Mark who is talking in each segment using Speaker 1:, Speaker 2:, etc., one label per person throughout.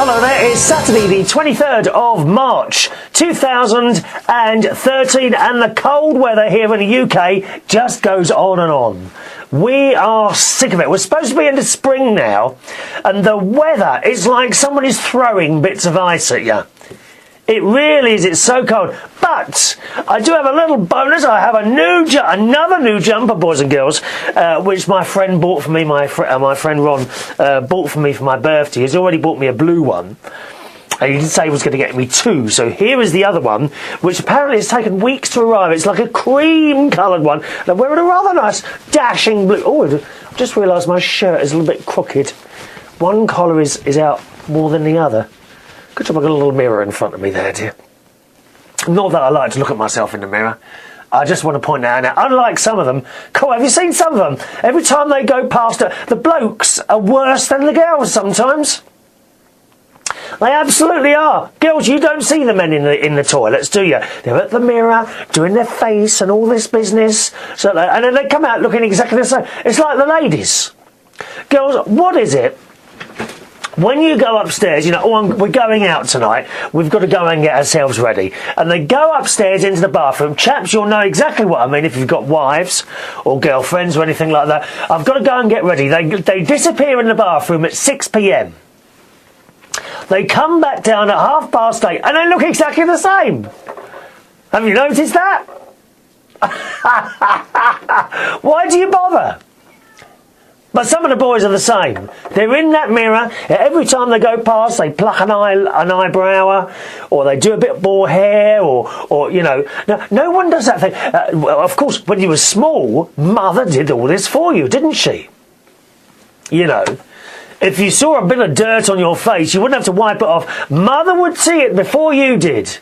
Speaker 1: Hello there, it's Saturday the 23rd of March 2013 and the cold weather here in the UK just goes on and on. We are sick of it. We're supposed to be into spring now and the weather is like someone is throwing bits of ice at you. It really is, it's so cold. But I do have a little bonus. I have another new jumper, boys and girls, which my friend bought for me, my friend Ron bought for me for my birthday. He's already bought me a blue one. And he did say he was going to get me two. So here is the other one, which apparently has taken weeks to arrive. It's like a cream-coloured one. And I'm wearing a rather nice dashing blue. Oh, I've just realised my shirt is a little bit crooked. One collar is out more than the other. Good job I've got a little mirror in front of me there, dear. Not that I like to look at myself in the mirror. I just want to point out now, unlike some of them, cool, have you seen some of them? Every time they go past it, the blokes are worse than the girls sometimes. They absolutely are. Girls, you don't see the men in the toilets, do you? They're at the mirror, doing their face and all this business. And then they come out looking exactly the same. It's like the ladies. Girls, what is it? When you go upstairs, you know, we're going out tonight, we've got to go and get ourselves ready. And they go upstairs into the bathroom. Chaps, you'll know exactly what I mean if you've got wives or girlfriends or anything like that. I've got to go and get ready. They disappear in the bathroom at 6 p.m. They come back down at 8:30 and they look exactly the same. Have you noticed that? Why do you bother? But some of the boys are the same. They're in that mirror. Every time they go past, they pluck an eyebrow, or they do a bit more hair, or you know. No one does that thing. Well, of course, when you were small, Mother did all this for you, didn't she? You know, if you saw a bit of dirt on your face, you wouldn't have to wipe it off. Mother would see it before you did.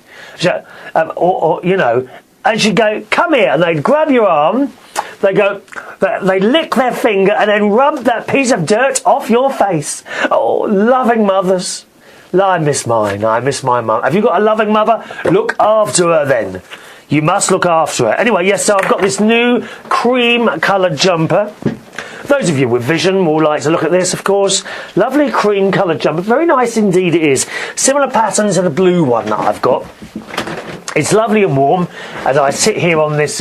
Speaker 1: Or you know, and she'd go, "Come here," and they'd grab your arm. They go, they lick their finger and then rub that piece of dirt off your face. Oh, loving mothers. I miss mine. I miss my mum. Have you got a loving mother? Look after her then. You must look after her. Anyway, yes, so I've got this new cream-coloured jumper. Those of you with vision will like to look at this, of course. Lovely cream-coloured jumper. Very nice indeed it is. Similar pattern to the blue one that I've got. It's lovely and warm as I sit here on this,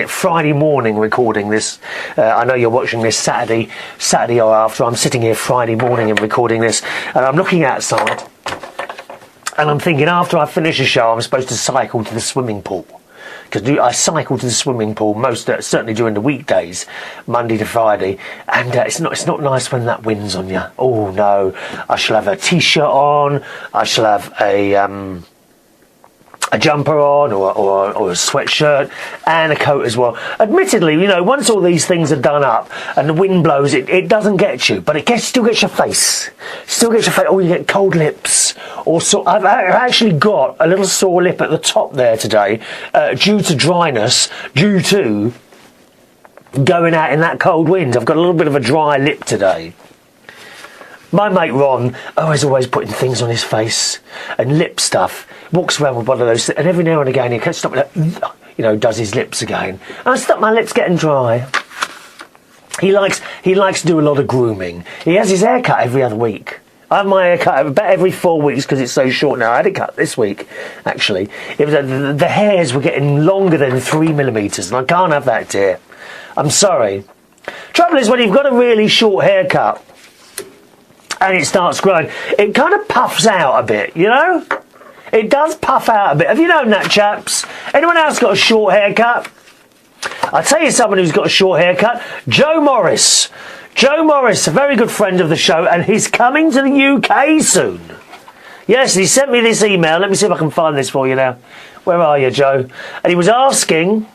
Speaker 1: Friday morning recording this. I know you're watching this Saturday or after. I'm sitting here Friday morning and recording this, and I'm looking outside. And I'm thinking after I finish a show, I'm supposed to cycle to the swimming pool. Because I cycle to the swimming pool certainly during the weekdays, Monday to Friday, and it's not nice when that wind's on you. Oh no, I shall have a t-shirt on, I shall have a jumper on or a sweatshirt and a coat as well. Admittedly, you know, once all these things are done up and the wind blows, it doesn't get you, but still gets your face. Still gets your face. Oh, you get cold lips. I've actually got a little sore lip at the top there today due to dryness, due to going out in that cold wind. I've got a little bit of a dry lip today. My mate Ron is always putting things on his face and lip stuff. Walks around with one of those, and every now and again he can't stop it. You know, does his lips again. And I stop my lips getting dry. He likes to do a lot of grooming. He has his hair cut every other week. I have my hair cut about every 4 weeks because it's so short now. I had it cut this week, actually. It was the hairs were getting longer than 3 millimetres, and I can't have that, dear. I'm sorry. Trouble is, when you've got a really short haircut and it starts growing, it kind of puffs out a bit, you know? It does puff out a bit. Have you known that, chaps? Anyone else got a short haircut? I'll tell you someone who's got a short haircut. Joe Morris. Joe Morris, a very good friend of the show, and he's coming to the UK soon. Yes, he sent me this email. Let me see if I can find this for you now. Where are you, Joe? And he was asking...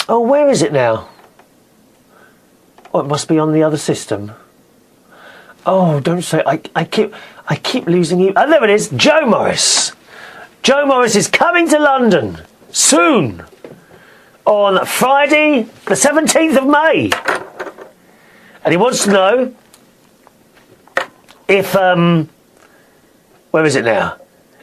Speaker 1: Oh, where is it now? Oh, it must be on the other system. Oh, don't say... I keep losing you. Oh, there it is. Joe Morris. Joe Morris is coming to London soon on Friday, the 17th of May. And he wants to know if, where is it now?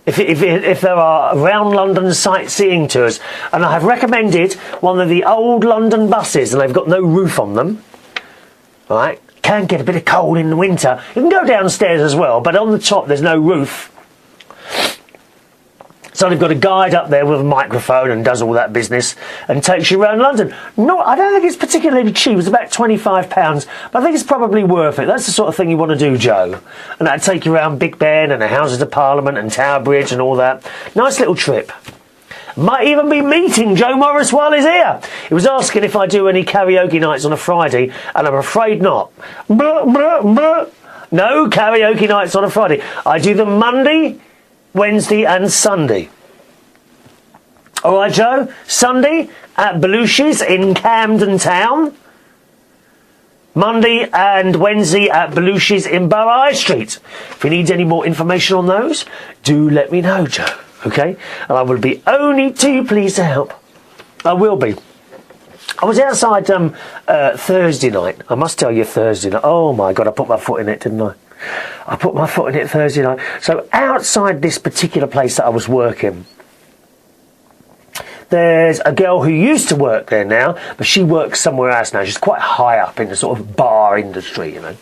Speaker 1: If there are around London sightseeing tours. And I have recommended one of the old London buses, and they've got no roof on them. Right? can get a bit of cold in the winter. You can go downstairs as well, but on the top there's no roof. So they've got a guide up there with a microphone and does all that business and takes you around London. No, I don't think it's particularly cheap. It's about £25, but I think it's probably worth it. That's the sort of thing you want to do, Joe. And that'd take you around Big Ben and the Houses of Parliament and Tower Bridge and all that. Nice little trip. Might even be meeting Joe Morris while he's here. He was asking if I do any karaoke nights on a Friday, and I'm afraid not. No karaoke nights on a Friday. I do them Monday, Wednesday and Sunday. Alright, Joe? Sunday at Belushi's in Camden Town. Monday and Wednesday at Belushi's in Borough High Street. If you need any more information on those, do let me know, Joe. Okay? And I will be only too pleased to help. I will be. I was outside Thursday night. I must tell you, Thursday night. Oh my God, I put my foot in it, didn't I? I put my foot in it Thursday night. So outside this particular place that I was working, there's a girl who used to work there now, but she works somewhere else now. She's quite high up in the sort of bar industry, you know.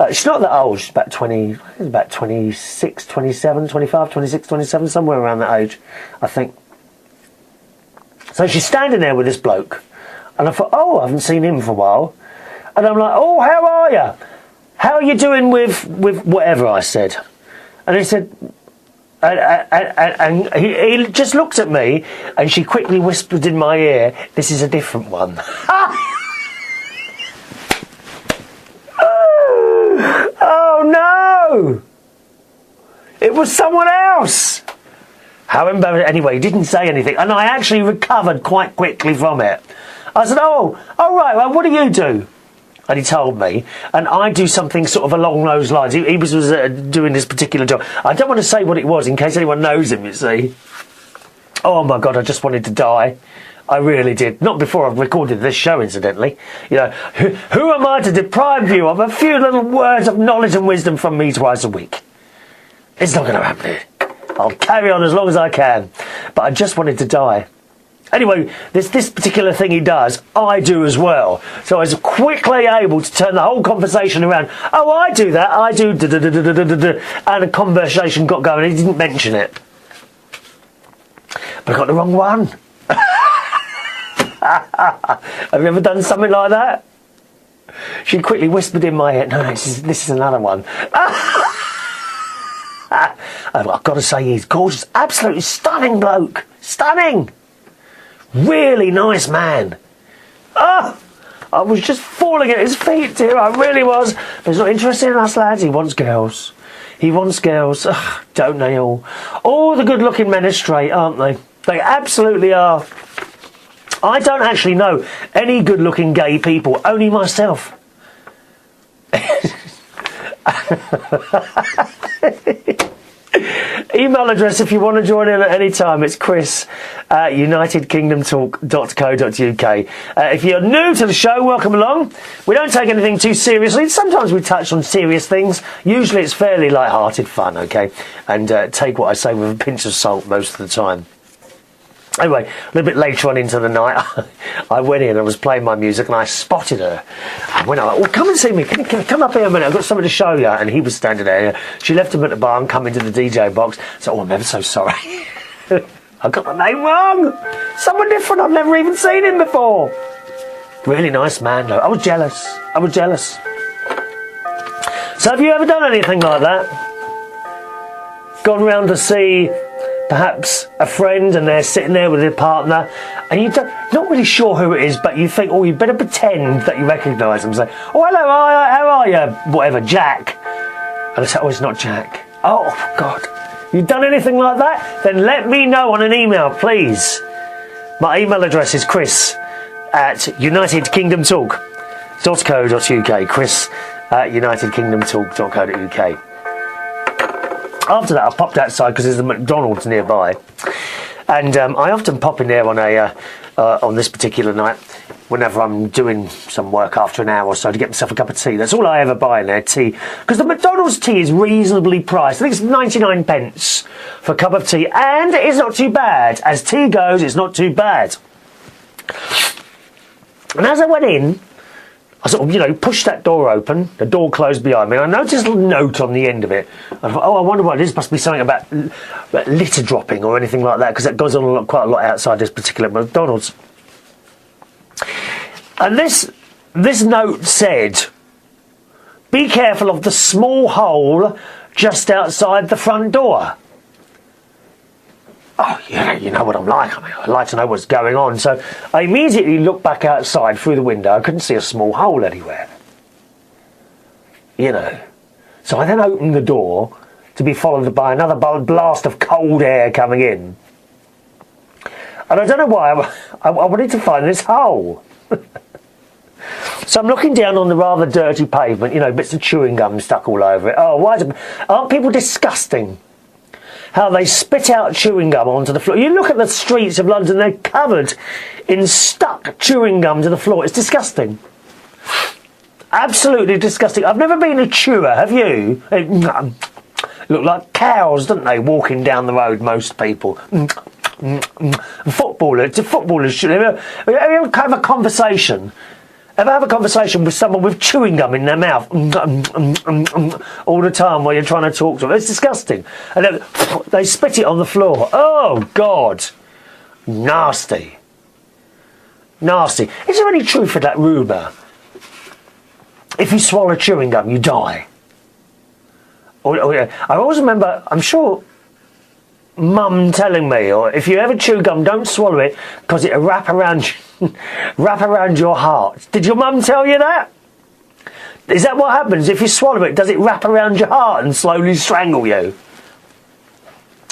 Speaker 1: She's not that old. She's about 20, about 26, 27, 25, 26, 27, somewhere around that age, I think. So she's standing there with this bloke, and I thought, oh, I haven't seen him for a while. And I'm like, oh, how are you? How are you doing with whatever I said? And he said, and he just looked at me, and she quickly whispered in my ear, this is a different one. Oh no! It was someone else! How embarrassing. Anyway, he didn't say anything, and I actually recovered quite quickly from it. I said, oh right, well, what do you do? And he told me, and I do something sort of along those lines. He was doing this particular job. I don't want to say what it was in case anyone knows him, you see. Oh my God, I just wanted to die. I really did. Not before I've recorded this show, incidentally. You know, who am I to deprive you of a few little words of knowledge and wisdom from me twice a week? It's not going to happen. I'll carry on as long as I can. But I just wanted to die. Anyway, this particular thing he does, I do as well. So I was quickly able to turn the whole conversation around. Oh, I do that. I do da-da-da-da-da-da-da. And a conversation got going. He didn't mention it. But I got the wrong one. Have you ever done something like that? She quickly whispered in my ear, no, this is another one. I've got to say, he's gorgeous. Absolutely stunning bloke. Stunning. Really nice man. I was just falling at his feet, dear. I really was. But he's not interested in us lads. He wants girls. He wants girls. Ugh, don't they all? All the good-looking men are straight, aren't they? They absolutely are. I don't actually know any good-looking gay people, only myself. Email address if you want to join in at any time. It's Chris at unitedkingdomtalk.co.uk. If you're new to the show, welcome along. We don't take anything too seriously. Sometimes we touch on serious things. Usually it's fairly light-hearted fun, okay? And take what I say with a pinch of salt most of the time. Anyway, a little bit later on into the night, I went in and I was playing my music and I spotted her. I went out, oh, come and see me. Can you come up here a minute? I've got something to show you. And he was standing there. She left him at the bar and come into the DJ box. So, oh, I'm ever so sorry. I got the name wrong. Someone different. I've never even seen him before. Really nice man, though. I was jealous. So have you ever done anything like that? Gone round to see perhaps a friend and they're sitting there with their partner and you're not really sure who it is, but you think, oh, you better pretend that you recognise them. Say, oh, hello, how are you? Whatever, Jack. And I say, oh, it's not Jack. Oh, God. You've done anything like that? Then let me know on an email, please. My email address is chris at unitedkingdomtalk.co.uk. Chris at unitedkingdomtalk.co.uk. After that, I popped outside because there's a McDonald's nearby, and I often pop in there on this particular night whenever I'm doing some work after an hour or so to get myself a cup of tea. That's all I ever buy in there, tea, because the McDonald's tea is reasonably priced. I think it's 99 pence for a cup of tea, and it's not too bad. As tea goes, it's not too bad. And as I went in, I sort of, pushed that door open. The door closed behind me. I noticed a little note on the end of it. I thought, I wonder what it is. Must be something about litter dropping or anything like that, because that goes on quite a lot outside this particular McDonald's. And this note said, "Be careful of the small hole just outside the front door." Oh, yeah, you know what I'm like. I mean, I like to know what's going on. So I immediately looked back outside through the window. I couldn't see a small hole anywhere. So I then opened the door to be followed by another blast of cold air coming in. And I don't know why, I wanted to find this hole. So I'm looking down on the rather dirty pavement, bits of chewing gum stuck all over it. Oh, aren't people disgusting? How they spit out chewing gum onto the floor. You look at the streets of London, they're covered in stuck chewing gum to the floor. It's disgusting. Absolutely disgusting. I've never been a chewer, have you? They look like cows, don't they, walking down the road, most people. Footballers should ever have a conversation. Ever have a conversation with someone with chewing gum in their mouth all the time while you're trying to talk to them? It's disgusting. And then they spit it on the floor. Oh, God. Nasty. Nasty. Is there any truth in that rumour? If you swallow chewing gum, you die. I always remember, I'm sure, Mum telling me, or if you ever chew gum, don't swallow it because it'll wrap around your heart. Did your mum tell you that? Is that what happens if you swallow it? Does it wrap around your heart and slowly strangle you?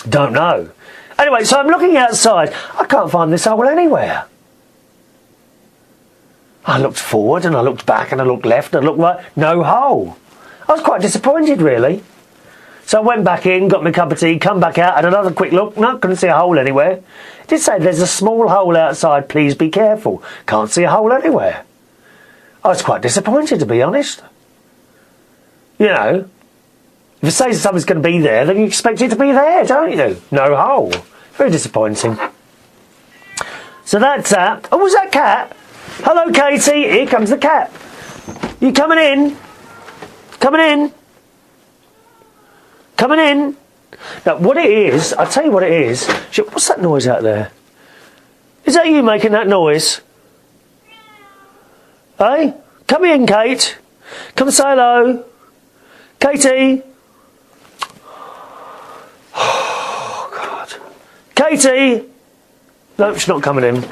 Speaker 1: Don't know. Anyway, so I'm looking outside. I can't find this hole anywhere. I looked forward and I looked back and I looked left and I looked right. No hole. I was quite disappointed, really. So I went back in, got my cup of tea, come back out, had another quick look. No, couldn't see a hole anywhere. It did say there's a small hole outside, please be careful. Can't see a hole anywhere. I was quite disappointed, to be honest. If it says something's going to be there, then you expect it to be there, don't you? No hole. Very disappointing. So that's that. Oh, was that cat? Hello, Katie. Here comes the cat. You coming in? Coming in? Coming in. Now, what it is, I'll tell you what it is. What's that noise out there? Is that you making that noise? Hey? Come in, Kate. Come say hello. Katie. Oh, God. Katie. No, she's not coming in.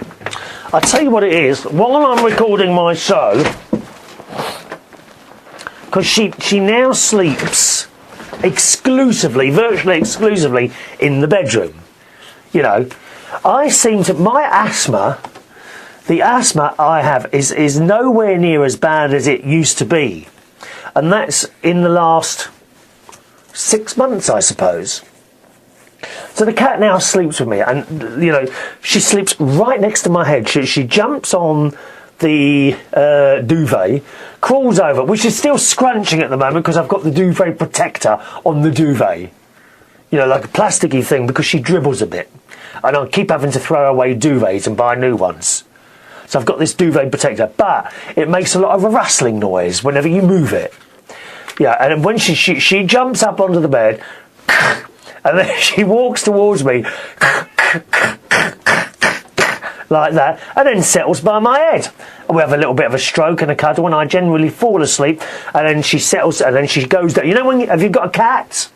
Speaker 1: I'll tell you what it is. While I'm recording my show, because she now sleeps exclusively, virtually exclusively, in the bedroom. I seem to... My asthma, the asthma I have is nowhere near as bad as it used to be. And that's in the last 6 months, I suppose. So the cat now sleeps with me, and, she sleeps right next to my head. She jumps on the duvet, crawls over, which is still scrunching at the moment because I've got the duvet protector on the duvet. Like a plasticky thing, because she dribbles a bit. And I keep having to throw away duvets and buy new ones. So I've got this duvet protector, but it makes a lot of a rustling noise whenever you move it. Yeah, and when she jumps up onto the bed, and then she walks towards me, like that, and then settles by my head. We have a little bit of a stroke and a cuddle, and I generally fall asleep, and then she settles, and then she goes down. Have you got a cat?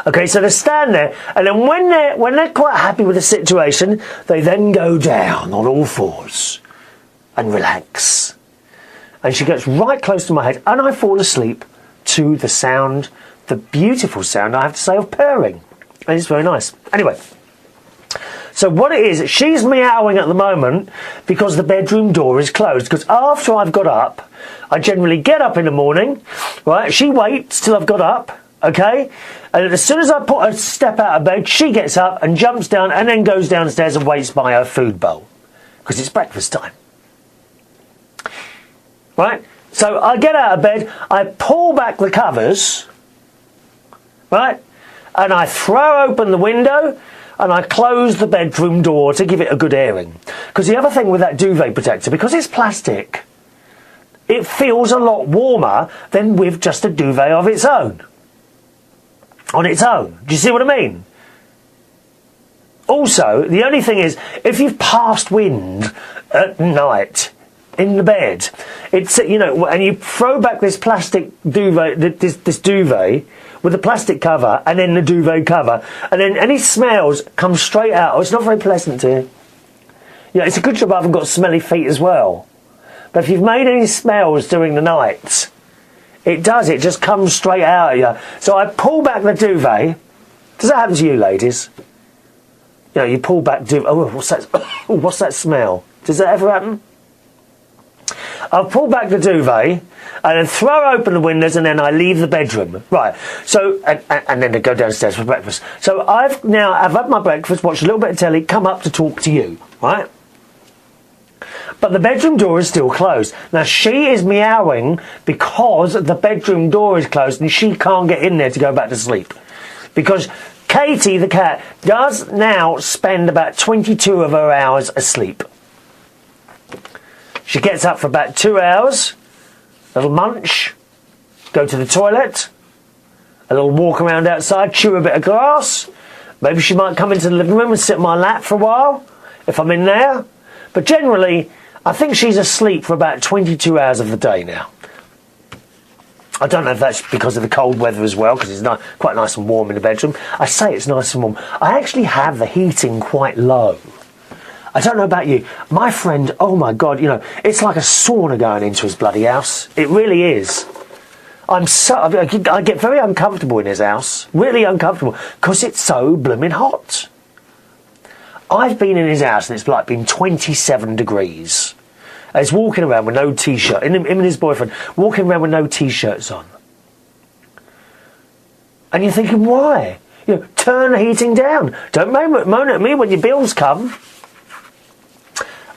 Speaker 1: Okay, so they stand there, and then when they're quite happy with the situation, they then go down on all fours and relax. And she gets right close to my head, and I fall asleep to the sound, the beautiful sound, I have to say, of purring. And it's very nice. Anyway. So what it is, she's meowing at the moment because the bedroom door is closed. Because after I've got up, I generally get up in the morning, right? She waits till I've got up, okay? And as soon as I put a step out of bed, she gets up and jumps down and then goes downstairs and waits by her food bowl. Because it's breakfast time. Right? So I get out of bed, I pull back the covers, right? And I throw open the window, and I close the bedroom door to give it a good airing. Because the other thing with that duvet protector, because it's plastic, it feels a lot warmer than with just a duvet of its own. On its own. Do you see what I mean? Also, the only thing is, if you've passed wind at night in the bed, it's, you know, and you throw back this plastic duvet, this duvet with the plastic cover and then the duvet cover, and then any smells come straight out. Oh, it's not very pleasant to you. You know, it's a good job I haven't got smelly feet as well. But if you've made any smells during the night, it just comes straight out of you. So I pull back the duvet. Does that happen to you, ladies? You know, you pull back duvet. Oh, what's that? Oh, what's that smell? Does that ever happen? I'll pull back the duvet and then throw open the windows, and then I leave the bedroom. Right. So, and then I go downstairs for breakfast. So I've had my breakfast, watched a little bit of telly, come up to talk to you, right? But the bedroom door is still closed. Now, she is meowing because the bedroom door is closed and she can't get in there to go back to sleep. Because Katie, the cat, does now spend about 22 of her hours asleep. She gets up for about 2 hours, a little munch, go to the toilet, a little walk around outside, chew a bit of grass. Maybe she might come into the living room and sit on my lap for a while, if I'm in there. But generally, I think she's asleep for about 22 hours of the day now. I don't know if that's because of the cold weather as well, because it's quite nice and warm in the bedroom. I say it's nice and warm. I actually have the heating quite low. I don't know about you. My friend, oh my God, you know, it's like a sauna going into his bloody house. It really is. I get very uncomfortable in his house. Really uncomfortable, because it's so blooming hot. I've been in his house and it's like been 27 degrees. And he's walking around with no t-shirt. Him and his boyfriend walking around with no t-shirts on. And you're thinking, why? You know, turn the heating down. Don't moan at me when your bills come.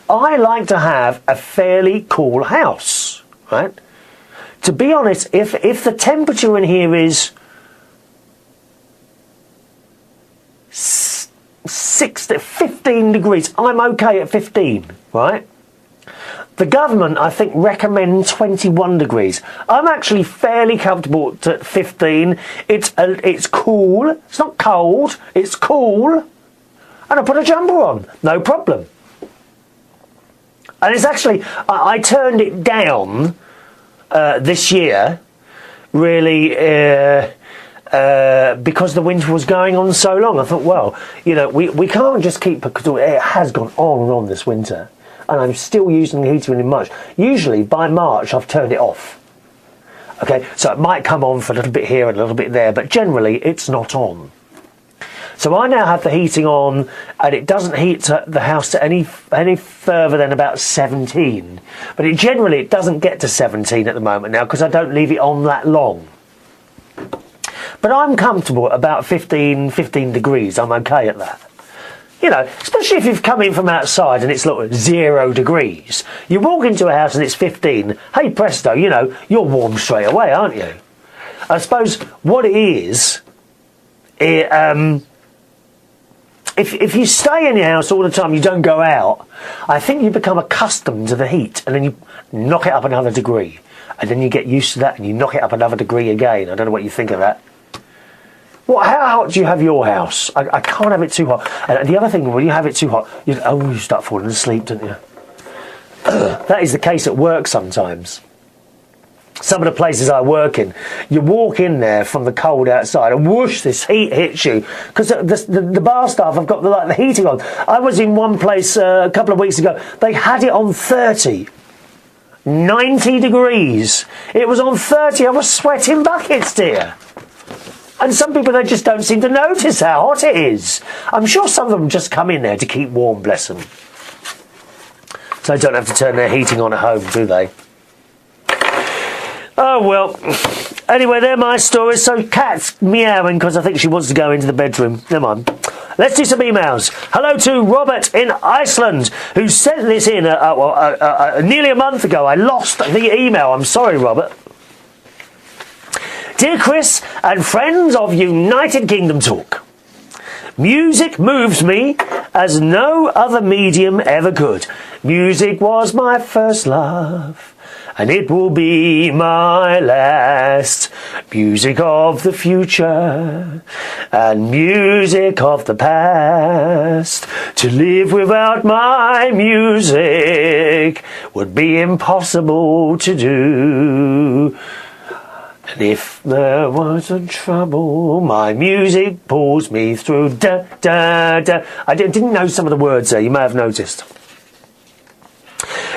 Speaker 1: I like to have a fairly cool house, right? To be honest, if the temperature in here is 15 degrees, I'm okay at 15, right? The government, I think, recommend 21 degrees. I'm actually fairly comfortable at 15. It's cool. It's not cold. It's cool. And I put a jumper on. No problem. And it's actually, I turned it down this year, really, because the winter was going on so long. I thought, well, you know, we can't just keep, because it has gone on and on this winter. And I'm still using the heater in March. Usually, by March, I've turned it off. Okay, so it might come on for a little bit here and a little bit there, but generally, it's not on. So I now have the heating on, and it doesn't heat the house to any further than about 17. But it generally doesn't get to 17 at the moment now, because I don't leave it on that long. But I'm comfortable at about 15 degrees. I'm okay at that. You know, especially if you've come in from outside and it's like 0 degrees. You walk into a house and it's 15. Hey presto, you know, you're warm straight away, aren't you? I suppose what it is, if you stay in your house all the time, you don't go out, I think you become accustomed to the heat, and then you knock it up another degree. And then you get used to that and you knock it up another degree again. I don't know what you think of that. Well, how hot do you have your house? I can't have it too hot. And the other thing, when you have it too hot, you start falling asleep, don't you? That is the case at work sometimes. Some of the places I work in, you walk in there from the cold outside and whoosh, this heat hits you. Because the bar staff have got the heating on. I was in one place a couple of weeks ago, they had it on 30. 90 degrees. It was on 30, I was sweating buckets, dear. And some people, they just don't seem to notice how hot it is. I'm sure some of them just come in there to keep warm, bless them. So they don't have to turn their heating on at home, do they? Oh, well. Anyway, they're my stories. So Kat's meowing because I think she wants to go into the bedroom. Never mind. Let's do some emails. Hello to Robert in Iceland, who sent this in nearly a month ago. I lost the email. I'm sorry, Robert. Dear Chris and friends of United Kingdom Talk, music moves me as no other medium ever could. Music was my first love, and it will be my last. Music of the future and music of the past. To live without my music would be impossible to do. And if there wasn't trouble, my music pulls me through. Da, da, da. I didn't know some of the words there, you may have noticed.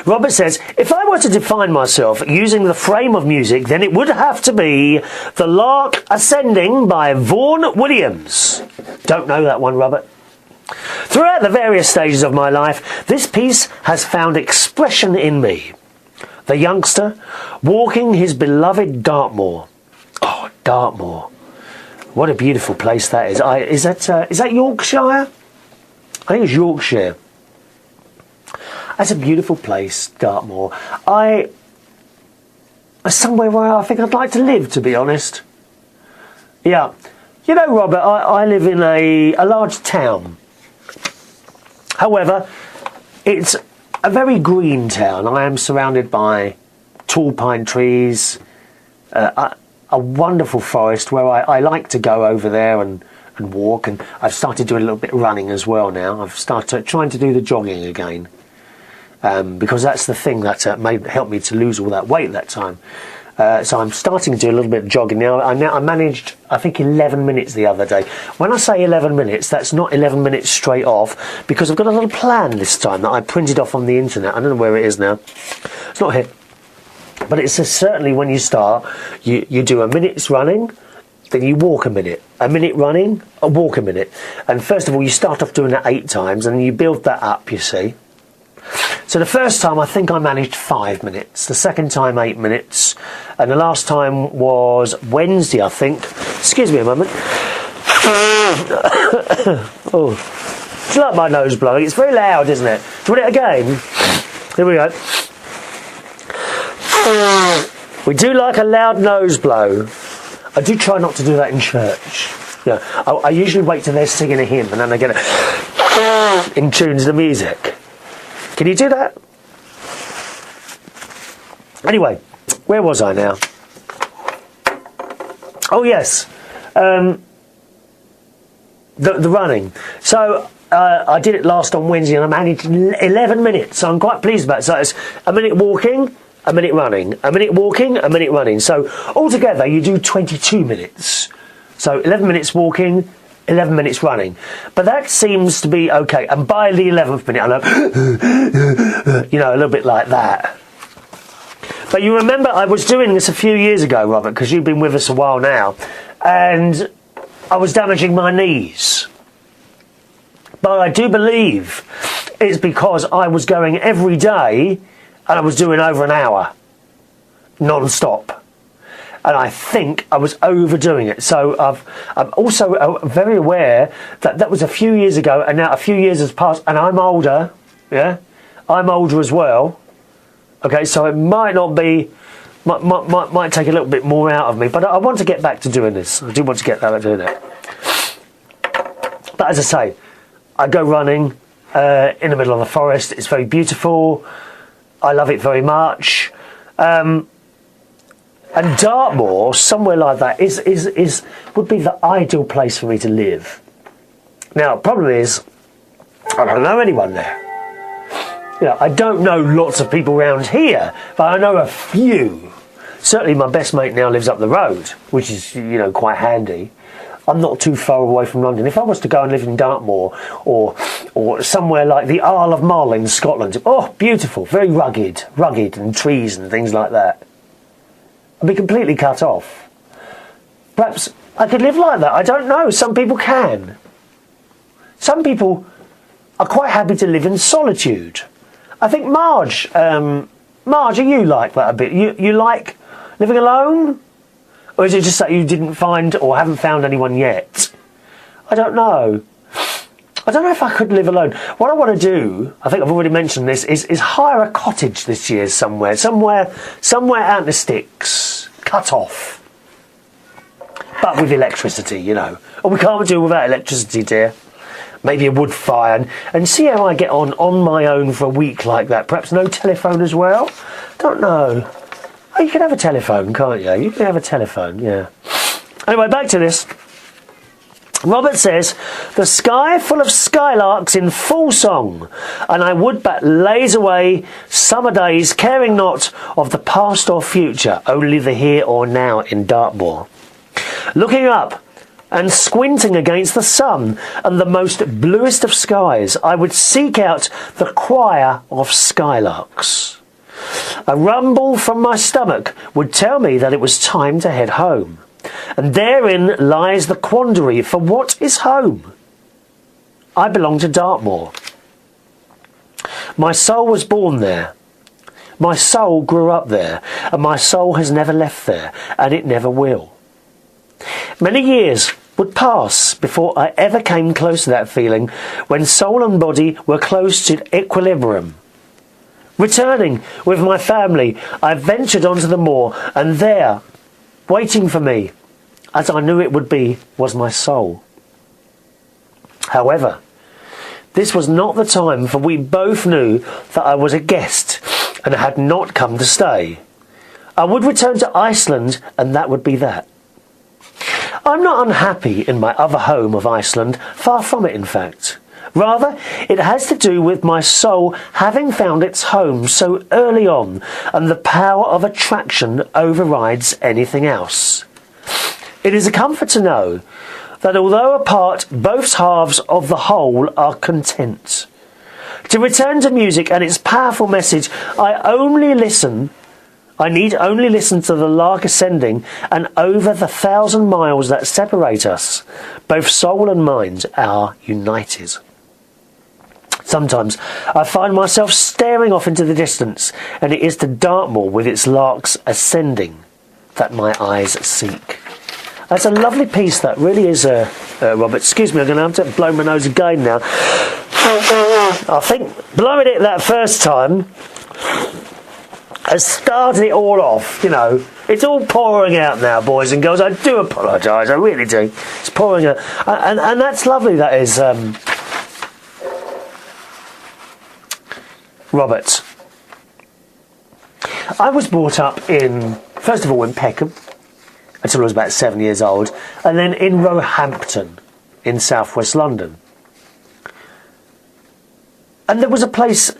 Speaker 1: Robert says, if I were to define myself using the frame of music, then it would have to be The Lark Ascending by Vaughan Williams. Don't know that one, Robert. Throughout the various stages of my life, this piece has found expression in me. The youngster walking his beloved Dartmoor. Oh, Dartmoor. What a beautiful place that is. Is that Yorkshire? I think it's Yorkshire. That's a beautiful place, Dartmoor. Somewhere where I think I'd like to live, to be honest. Yeah. You know, Robert, I live in a large town. However, it's a very green town. I am surrounded by tall pine trees, a wonderful forest where I like to go over there and walk. And I've started doing a little bit of running as well now. I've started trying to do the jogging again because that's the thing that helped me to lose all that weight that time. So I'm starting to do a little bit of jogging now. I managed, I think, 11 minutes the other day. When I say 11 minutes, that's not 11 minutes straight off, because I've got a little plan this time that I printed off on the internet. I don't know where it is now. It's not here. But it says certainly when you start, you do a minute's running, then you walk a minute running, walk a minute. And first of all, you start off doing that 8 times, and you build that up, you see. So the first time I think I managed 5 minutes, the second time 8 minutes, and the last time was Wednesday, I think. Excuse me a moment. Oh, it's like my nose blowing. It's very loud, isn't it? Do you want it again? Here we go. We do like a loud nose blow. I do try not to do that in church. Yeah, I usually wait till they're singing a hymn and then I get it in tune to the music. Can you do that? Anyway, where was I now? Oh yes, the running. So I did it last on Wednesday and I managed 11 minutes. So I'm quite pleased about it. So it's a minute walking, a minute running, a minute walking, a minute running. So altogether you do 22 minutes. So 11 minutes walking, 11 minutes running. But that seems to be okay. And by the 11th minute, I know, you know, a little bit like that. But you remember I was doing this a few years ago, Robert, because you've been with us a while now, and I was damaging my knees. But I do believe it's because I was going every day and I was doing over an hour, non-stop. And I think I was overdoing it. So I'm also very aware that that was a few years ago, and now a few years has passed, and I'm older, yeah? I'm older as well. Okay, so it might not be, might take a little bit more out of me, but I want to get back to doing this. I do want to get back to doing it. But as I say, I go running in the middle of the forest. It's very beautiful. I love it very much. And Dartmoor, somewhere like that, would be the ideal place for me to live. Now, the problem is, I don't know anyone there. You know, I don't know lots of people around here, but I know a few. Certainly my best mate now lives up the road, which is, you know, quite handy. I'm not too far away from London. If I was to go and live in Dartmoor or somewhere like the Isle of Mull in Scotland, oh, beautiful, very rugged and trees and things like that. I'd be completely cut off. Perhaps I could live like that. I don't know. Some people can. Some people are quite happy to live in solitude. I think Marge, are you like that a bit? You like living alone? Or is it just that you didn't find or haven't found anyone yet? I don't know. I don't know if I could live alone. What I want to do, I think I've already mentioned this, is hire a cottage this year somewhere out in the sticks, cut off. But with electricity, you know. Oh, we can't do without electricity, dear. Maybe a wood fire and see how I get on my own for a week like that. Perhaps no telephone as well. Don't know. Oh, you can have a telephone, can't you? You can have a telephone, yeah. Anyway, back to this. Robert says, the sky full of skylarks in full song, and I would but laze away summer days, caring not of the past or future, only the here or now in Dartmoor. Looking up and squinting against the sun and the most bluest of skies, I would seek out the choir of skylarks. A rumble from my stomach would tell me that it was time to head home. And therein lies the quandary, for what is home? I belong to Dartmoor. My soul was born there. My soul grew up there, and my soul has never left there, and it never will. Many years would pass before I ever came close to that feeling, when soul and body were close to equilibrium. Returning with my family, I ventured onto the moor, and there, waiting for me, as I knew it would be, was my soul. However, this was not the time, for we both knew that I was a guest and had not come to stay. I would return to Iceland, and that would be that. I'm not unhappy in my other home of Iceland, far from it in fact. Rather, it has to do with my soul having found its home so early on, and the power of attraction overrides anything else. It is a comfort to know that although apart, both halves of the whole are content. To return to music and its powerful message, I need only listen to the lark ascending, and over the 1,000 miles that separate us, both soul and mind are united. Sometimes I find myself staring off into the distance, and it is to Dartmoor with its larks ascending that my eyes seek. That's a lovely piece, that really is, Robert. Excuse me, I'm going to have to blow my nose again now. I think blowing it that first time has started it all off, you know. It's all pouring out now, boys and girls. I do apologise, I really do. It's pouring out. And that's lovely, that is... Robert. I was brought up first of all in Peckham, until I was about 7 years old, and then in Roehampton, in southwest London. And there was a place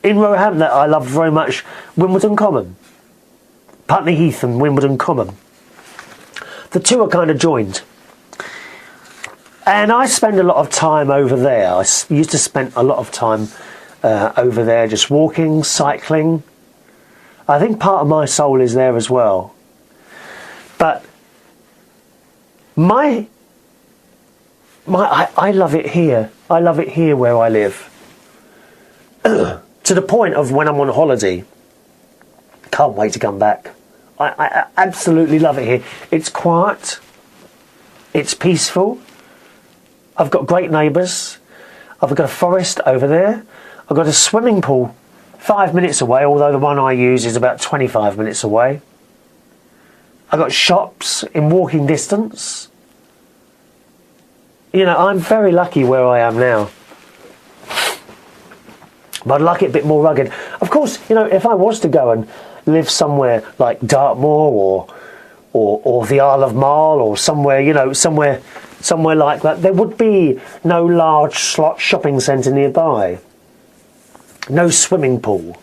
Speaker 1: in Roehampton that I loved very much, Wimbledon Common. Putney Heath and Wimbledon Common. The two are kind of joined. And I spend a lot of time over there. I used to spend a lot of time over there, just walking, cycling. I think part of my soul is there as well. But I love it here. I love it here where I live. To the point of when I'm on holiday, can't wait to come back. I absolutely love it here. It's quiet. It's peaceful. I've got great neighbours. I've got a forest over there. I've got a swimming pool 5 minutes away, although the one I use is about 25 minutes away. I've got shops in walking distance. You know, I'm very lucky where I am now. But I'd like it a bit more rugged. Of course, you know, if I was to go and live somewhere like Dartmoor or the Isle of Mull or somewhere, you know, somewhere like that, there would be no large shopping centre nearby. No swimming pool.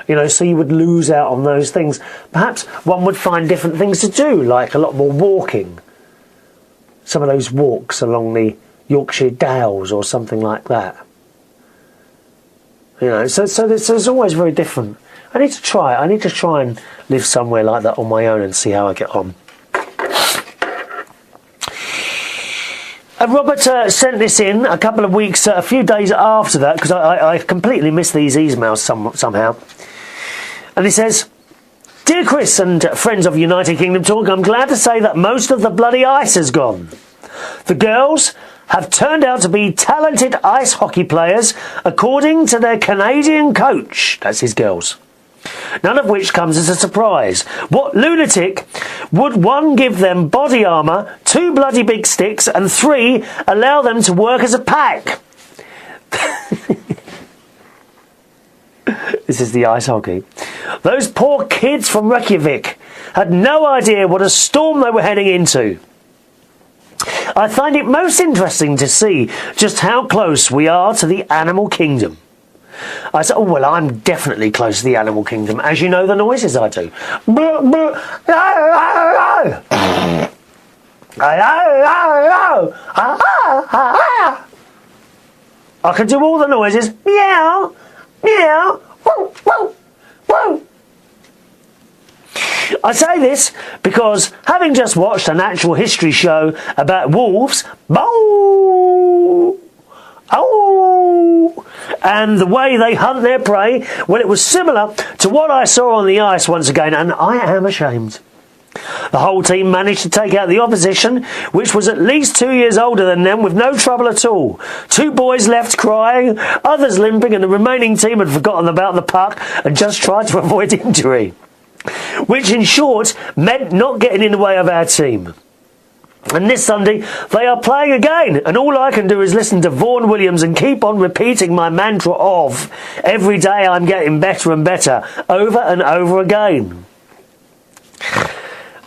Speaker 1: You know, so you would lose out on those things. Perhaps one would find different things to do, like a lot more walking. Some of those walks along the Yorkshire Dales or something like that. You know, so it's always very different. I need to try it. I need to try and live somewhere like that on my own and see how I get on. Robert sent this in a couple of weeks, a few days after that, because I completely missed these emails somehow. And he says, Dear Chris and friends of United Kingdom Talk, I'm glad to say that most of the bloody ice has gone. The girls have turned out to be talented ice hockey players, according to their Canadian coach. That's his girls. None of which comes as a surprise. What lunatic would, 1, give them body armour, 2, bloody big sticks, and 3, allow them to work as a pack? This is the ice hockey. Those poor kids from Reykjavik had no idea what a storm they were heading into. I find it most interesting to see just how close we are to the animal kingdom. I said, oh, well, I'm definitely close to the animal kingdom. As you know, the noises I do. I can do all the noises. Meow, meow, woo, woo, woo. I say this because, having just watched a natural history show about wolves, bow, oh, and the way they hunt their prey, well, it was similar to what I saw on the ice once again, and I am ashamed. The whole team managed to take out the opposition, which was at least 2 years older than them, with no trouble at all. 2 boys left crying, others limping, and the remaining team had forgotten about the puck and just tried to avoid injury. Which, in short, meant not getting in the way of our team. And this Sunday, they are playing again, and all I can do is listen to Vaughan Williams and keep on repeating my mantra of, every day I'm getting better and better, over and over again.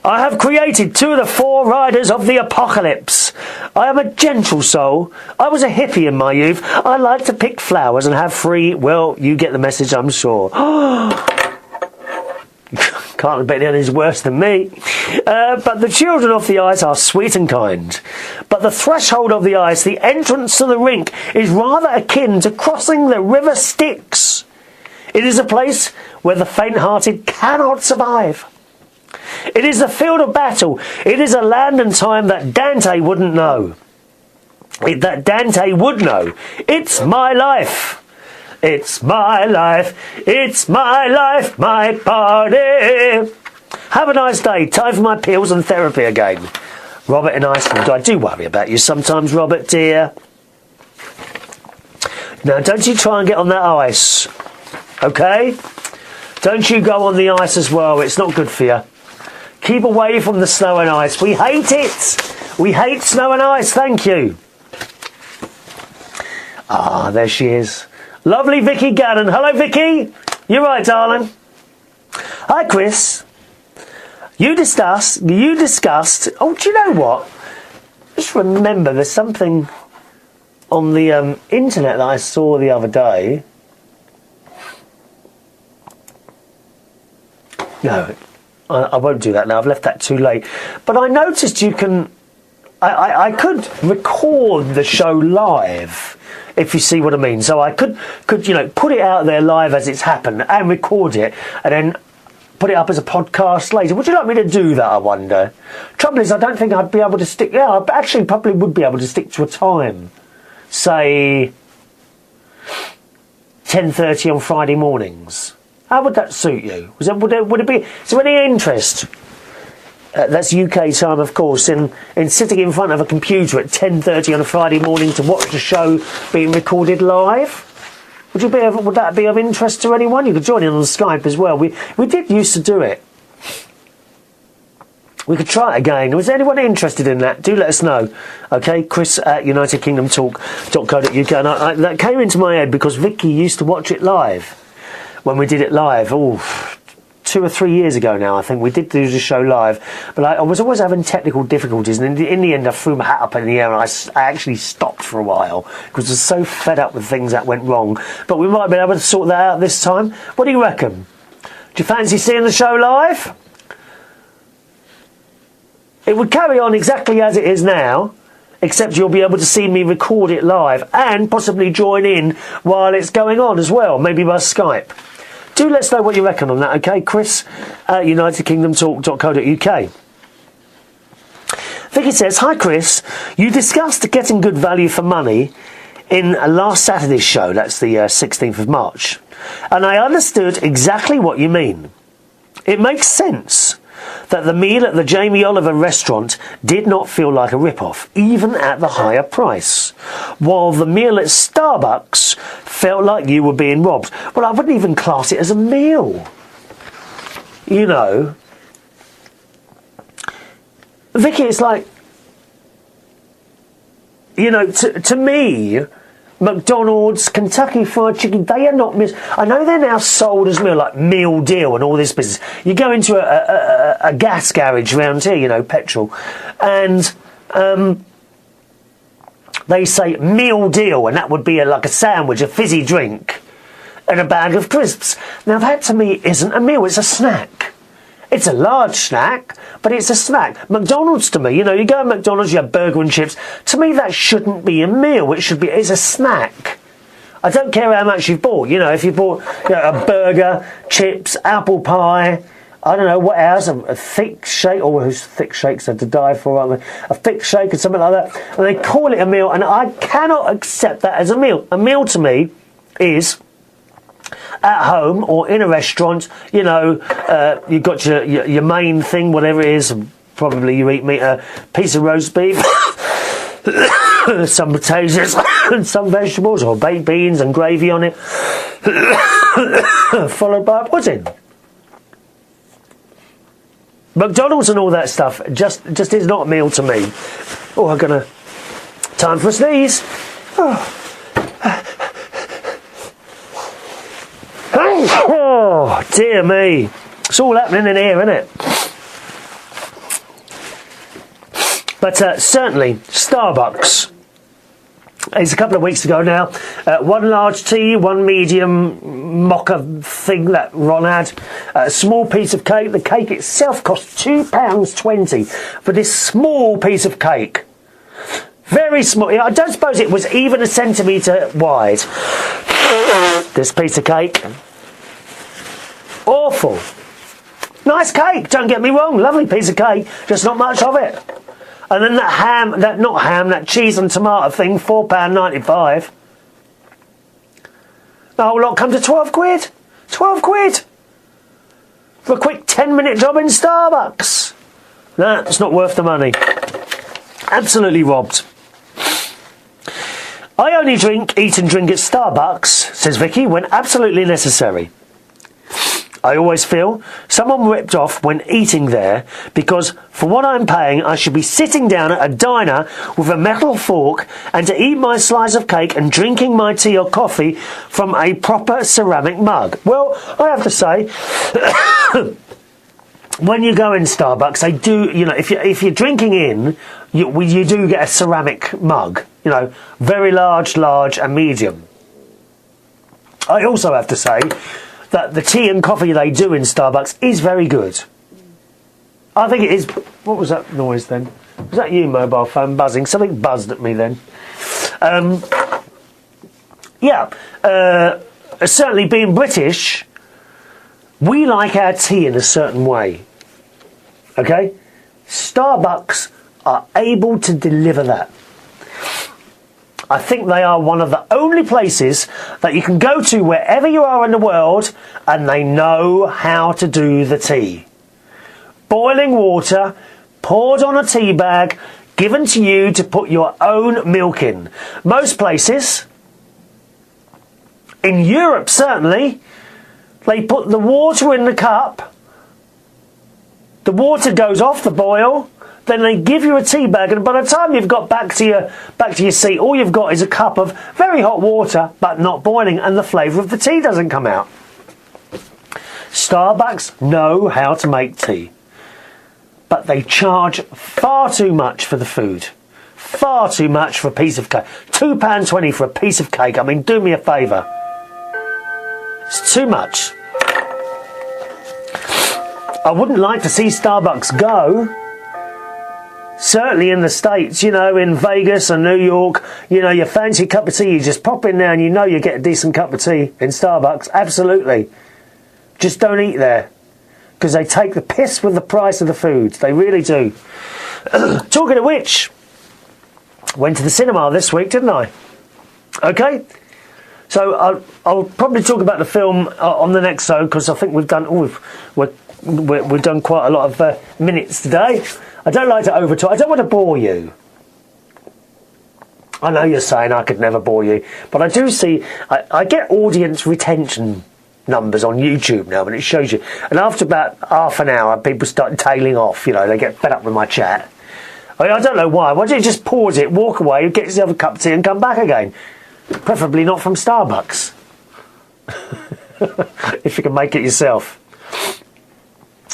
Speaker 1: I have created 2 of the 4 riders of the apocalypse. I am a gentle soul. I was a hippie in my youth. I like to pick flowers and have free... Well, you get the message, I'm sure. Can't bet anything's worse than me. But the children off the ice are sweet and kind. But the threshold of the ice, the entrance to the rink, is rather akin to crossing the River Styx. It is a place where the faint-hearted cannot survive. It is the field of battle. It is a land and time that Dante wouldn't know. That Dante would know. It's my life. It's my life. It's my life, my party. Have a nice day. Time for my pills and therapy again. Robert in Iceland. I do worry about you sometimes, Robert, dear. Now, don't you try and get on that ice. Okay? Don't you go on the ice as well. It's not good for you. Keep away from the snow and ice. We hate it. We hate snow and ice. Thank you. Ah, there she is. Lovely Vicky Gannon. Hello, Vicky. You're right, darling. Hi, Chris. You discussed... Oh, do you know what? Just remember, there's something on the internet that I saw the other day. No, I won't do that now. I've left that too late. But I noticed you can... I could record the show live, if you see what I mean. So I could you know, put it out there live as it's happened and record it and then put it up as a podcast later. Would you like me to do that, I wonder? Trouble is, I don't think I'd be able to stick... Yeah, I actually probably would be able to stick to a time. Say 10:30 on Friday mornings. How would that suit you? Would it be... Is there any interest? That's UK time, of course, in sitting in front of a computer at 10:30 on a Friday morning to watch the show being recorded live? Would that be of interest to anyone? You could join in on Skype as well. We did used to do it. We could try it again. Was anyone interested in that? Do let us know. Okay, Chris at UnitedKingdomTalk.co.uk. And that came into my head because Vicky used to watch it live when we did it live. Oh, 2 or 3 years ago now, I think. We did do the show live, but I was always having technical difficulties, and in the end I threw my hat up in the air and I actually stopped for a while because I was so fed up with things that went wrong. But we might be able to sort that out this time. What do you reckon? Do you fancy seeing the show live? It would carry on exactly as it is now, except you'll be able to see me record it live and possibly join in while it's going on as well, maybe by Skype. Do let us know what you reckon on that, okay? Chris at UnitedKingdomTalk.co.uk. Vicky says, hi Chris, you discussed getting good value for money in last Saturday's show, that's the 16th of March, and I understood exactly what you mean. It makes sense that the meal at the Jamie Oliver restaurant did not feel like a rip-off, even at the higher price, while the meal at Starbucks felt like you were being robbed. Well, I wouldn't even class it as a meal. You know. Vicky, it's like, you know, to me, McDonald's, Kentucky Fried Chicken, they are not I know they're now sold as meal, like meal deal and all this business. You go into a gas garage round here, you know, petrol, and they say meal deal, and that would be like a sandwich, a fizzy drink, and a bag of crisps. Now that to me isn't a meal, it's a snack. It's a large snack, but it's a snack. McDonald's to me, you know, you go to McDonald's, you have burger and chips. To me, that shouldn't be a meal. It's a snack. I don't care how much you've bought. You know, if you bought a burger, chips, apple pie, I don't know, what else, a thick shake, or whose thick shakes are to die for, aren't they? A thick shake or something like that. And they call it a meal, and I cannot accept that as a meal. A meal to me is at home or in a restaurant, you know, you've got your main thing, whatever it is, probably you eat meat, a piece of roast beef, some potatoes and some vegetables, or baked beans and gravy on it, followed by a pudding. McDonald's and all that stuff just is not a meal to me. Oh, I'm gonna... Time for a sneeze. Oh, dear me. It's all happening in here, isn't it? But certainly, Starbucks. It's a couple of weeks ago now. One large tea, one medium mocha thing that Ron had. A small piece of cake. The cake itself cost £2.20 for this small piece of cake. Very small. I don't suppose it was even a centimetre wide. This piece of cake. Awful. Nice cake, don't get me wrong. Lovely piece of cake, just not much of it. And then that cheese and tomato thing, £4.95. The whole lot come to 12 quid. 12 quid. For a quick 10-minute job in Starbucks. No, it's not worth the money. Absolutely robbed. I only eat and drink at Starbucks, says Vicky, when absolutely necessary. I always feel someone ripped off when eating there because for what I'm paying I should be sitting down at a diner with a metal fork and to eat my slice of cake and drinking my tea or coffee from a proper ceramic mug. Well, I have to say, when you go in Starbucks, they do, you know, if you're drinking in, you do get a ceramic mug, you know, very large, and medium. I also have to say that the tea and coffee they do in Starbucks is very good. I think it is... What was that noise then? Was that you, mobile phone, buzzing? Something buzzed at me then. Certainly being British, we like our tea in a certain way. Okay? Starbucks are able to deliver that. I think they are one of the only places that you can go to wherever you are in the world and they know how to do the tea. Boiling water, poured on a tea bag, given to you to put your own milk in. Most places, in Europe certainly, they put the water in the cup, the water goes off the boil, then they give you a tea bag, and by the time you've got back to your seat, all you've got is a cup of very hot water, but not boiling, and the flavour of the tea doesn't come out. Starbucks know how to make tea, but they charge far too much for the food. Far too much for a piece of cake. £2.20 for a piece of cake. I mean, do me a favour. It's too much. I wouldn't like to see Starbucks go. Certainly in the States, you know, in Vegas and New York, you know, your fancy cup of tea, you just pop in there and you know you get a decent cup of tea in Starbucks. Absolutely. Just don't eat there. Because they take the piss with the price of the food. They really do. Talking of which, went to the cinema this week, didn't I? Okay. So I'll probably talk about the film on the next show because I think we've done we've done quite a lot of minutes today. I don't like to overtalk. I don't want to bore you. I know you're saying I could never bore you, but I do see I get audience retention numbers on YouTube now, and it shows you. And after about half an hour, people start tailing off. You know, they get fed up with my chat. I don't know why. Why don't you just pause it, walk away, get yourself a cup of tea, and come back again? Preferably not from Starbucks. If you can make it yourself.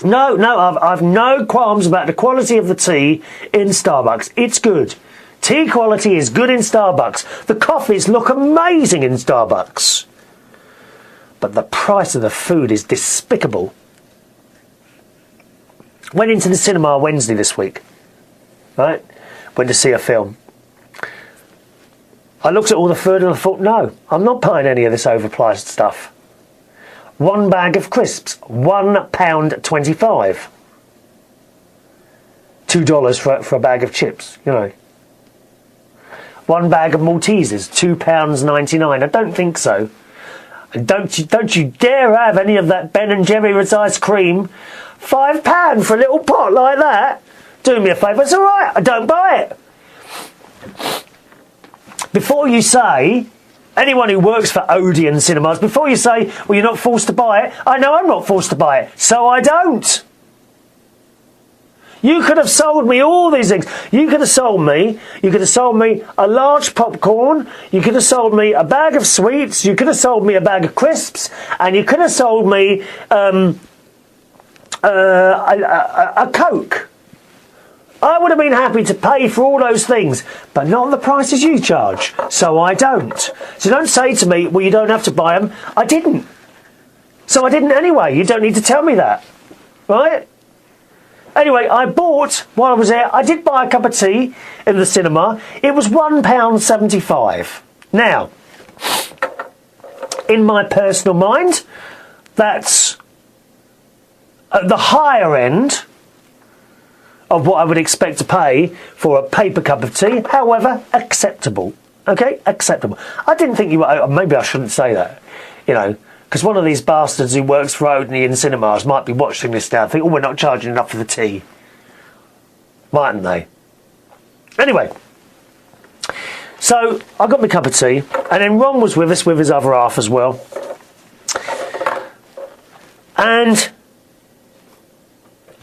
Speaker 1: No, I've no qualms about the quality of the tea in Starbucks. It's good. Tea quality is good in Starbucks. The coffees look amazing in Starbucks. But the price of the food is despicable. Went into the cinema Wednesday this week. Right? Went to see a film. I looked at all the food and I thought, no, I'm not buying any of this overpriced stuff. One bag of crisps, £1.25. $2 for a bag of chips, you know. One bag of Maltesers, £2.99. I don't think so. And don't you dare have any of that Ben & Jerry's ice cream. £5 for a little pot like that. Do me a favour, it's alright, I don't buy it. Before you say, anyone who works for Odeon Cinemas, before you say, well, you're not forced to buy it, I know I'm not forced to buy it, so I don't. You could have sold me all these things. You could have sold me a large popcorn, you could have sold me a bag of sweets, you could have sold me a bag of crisps, and you could have sold me a Coke. I would have been happy to pay for all those things, but not the prices you charge, so I don't. So don't say to me, well, you don't have to buy them. I didn't. So I didn't anyway. You don't need to tell me that. Right? Anyway, I bought, while I was there, I did buy a cup of tea in the cinema. It was £1.75. Now, in my personal mind, that's at the higher end of what I would expect to pay for a paper cup of tea. However, acceptable. Okay? Acceptable. I didn't think you were... Maybe I shouldn't say that. You know, because one of these bastards who works for Odeon Cinemas might be watching this now and think, oh, we're not charging enough for the tea. Mightn't they? Anyway. So, I got my cup of tea. And then Ron was with us, with his other half as well. And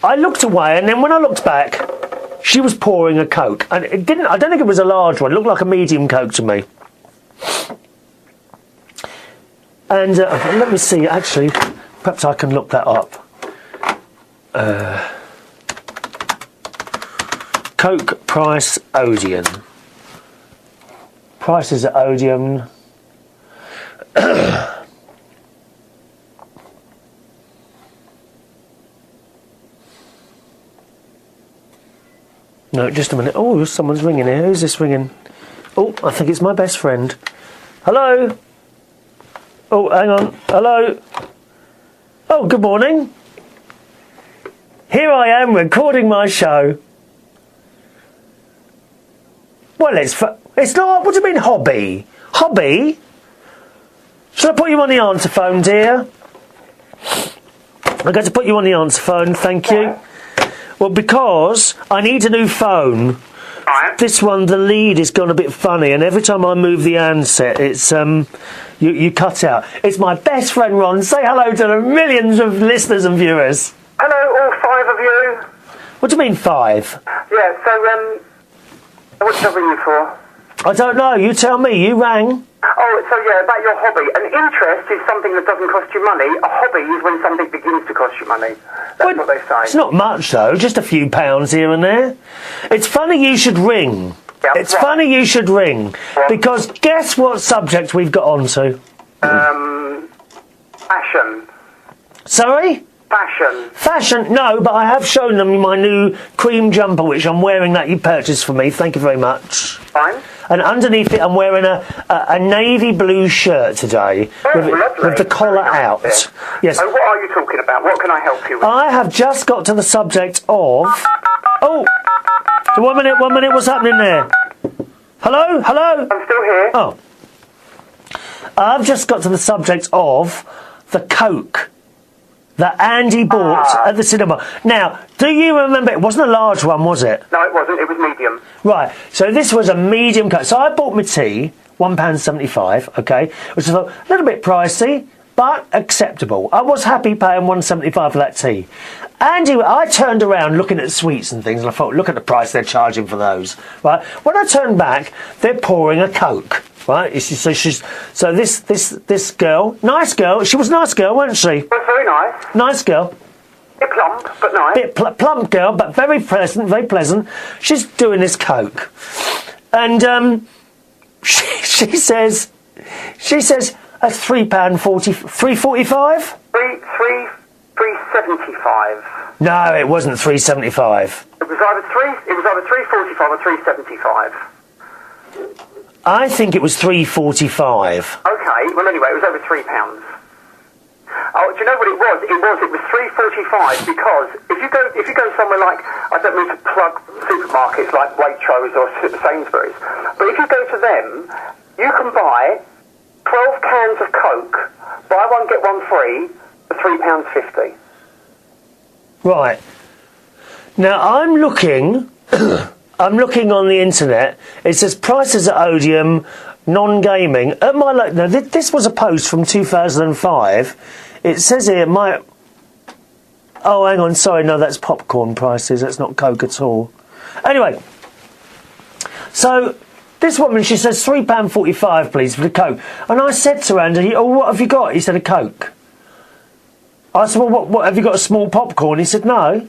Speaker 1: I looked away, and then when I looked back, she was pouring a Coke, and I don't think it was a large one. It looked like a medium Coke to me. And let me see, actually, perhaps I can look that up. Coke price Odeon. Prices at Odeon. No, just a minute. Oh, someone's ringing here. Who's this ringing? Oh, I think it's my best friend. Hello? Oh, hang on. Hello? Oh, good morning. Here I am recording my show. Well, it's not... What do you mean, hobby? Hobby? Shall I put you on the answer phone, dear? I'm going to put you on the answer phone, thank you. Well, because I need a new phone. Right. This one, the lead is gone a bit funny, and every time I move the handset, it's you cut out. It's my best friend Ron. Say hello to the millions of listeners and viewers.
Speaker 2: Hello, all 5 of you.
Speaker 1: What do you mean 5?
Speaker 2: Yeah. So what job are you for?
Speaker 1: I don't know. You tell me. You rang.
Speaker 2: Oh, so yeah, about your hobby. An interest is something that doesn't cost you money. A hobby is when something begins to cost you money. That's what they say.
Speaker 1: It's not much, though. Just a few pounds here and there. It's funny you should ring. Yep, it's funny you should ring. What? Because guess what subject we've got onto?
Speaker 2: Fashion.
Speaker 1: Sorry?
Speaker 2: Fashion.
Speaker 1: Fashion? No, but I have shown them my new cream jumper, which I'm wearing, that you purchased for me. Thank you very much.
Speaker 2: Fine.
Speaker 1: And underneath it, I'm wearing a navy blue shirt today, with the collar out. Yes.
Speaker 2: So what are you talking about? What can I help you with?
Speaker 1: I have just got to the subject of... Oh! So 1 minute, what's happening there? Hello? Hello?
Speaker 2: I'm still here.
Speaker 1: Oh. I've just got to the subject of the Coke that Andy bought at the cinema. Now, do you remember, it wasn't a large one, was it?
Speaker 2: No, it wasn't. It was medium.
Speaker 1: Right, so this was a medium Coke. So I bought my tea, £1.75, okay, which is a little bit pricey, but acceptable. I was happy paying £1.75 for that tea. Andy, I turned around looking at sweets and things, and I thought, look at the price they're charging for those. Right, when I turned back, they're pouring a Coke. right? So this girl, nice girl. She was a nice girl, wasn't she?
Speaker 2: Well, very nice.
Speaker 1: Nice girl.
Speaker 2: Bit plump, but nice.
Speaker 1: Bit plump girl, but very pleasant, very pleasant. She's doing this coke, and she says that's £3.40, £3.45.
Speaker 2: £3.75.
Speaker 1: No, it wasn't £3.75.
Speaker 2: It was either £3.45 or £3.75.
Speaker 1: I think it was £3.45.
Speaker 2: Okay, well anyway, it was over £3. Oh, do you know what it was? It was £3.45 because if you go somewhere like, I don't mean to plug supermarkets like Waitrose or Sainsbury's, but if you go to them, you can buy 12 cans of Coke, buy one get one free for £3.50.
Speaker 1: Right. Now I'm looking on the internet. It says prices at Odeon, non-gaming. At my now this was a post from 2005. It says here oh, hang on, sorry, no, that's popcorn prices. That's not Coke at all. Anyway, so this woman, she says £3.45, please, for the Coke. And I said to Andy, oh, what have you got? He said a Coke. I said, well, what have you got, a small popcorn? He said, no.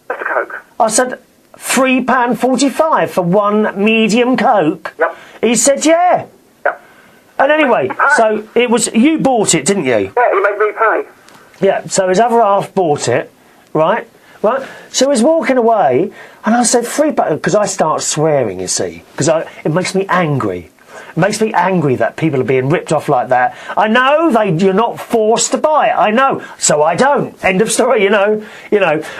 Speaker 2: Just a Coke.
Speaker 1: I said, £3.45 for one medium Coke?
Speaker 2: Yep.
Speaker 1: He said, yeah.
Speaker 2: Yep.
Speaker 1: And anyway, so it was, you bought it, didn't you?
Speaker 2: Yeah, he made me pay.
Speaker 1: Yeah, so his other half bought it, right? So he was walking away, and I said, because I start swearing, you see, because it makes me angry. It makes me angry that people are being ripped off like that. I know you're not forced to buy it. I know, so I don't. End of story. You know.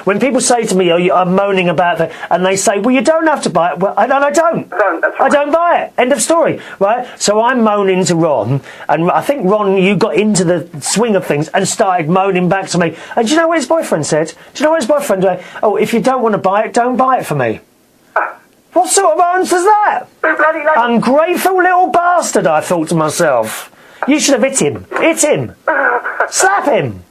Speaker 1: When people say to me, "Oh, I'm moaning about that," and they say, "Well, you don't have to buy it." Well, I don't.
Speaker 2: That's right.
Speaker 1: I don't buy it. End of story. Right. So I'm moaning to Ron, and I think Ron, you got into the swing of things and started moaning back to me. And do you know what his boyfriend said? Do you know what his boyfriend said? Oh, if you don't want to buy it, don't buy it for me. What sort of answer's that? Ungrateful little bastard, I thought to myself. You should have hit him. Hit him. Slap him.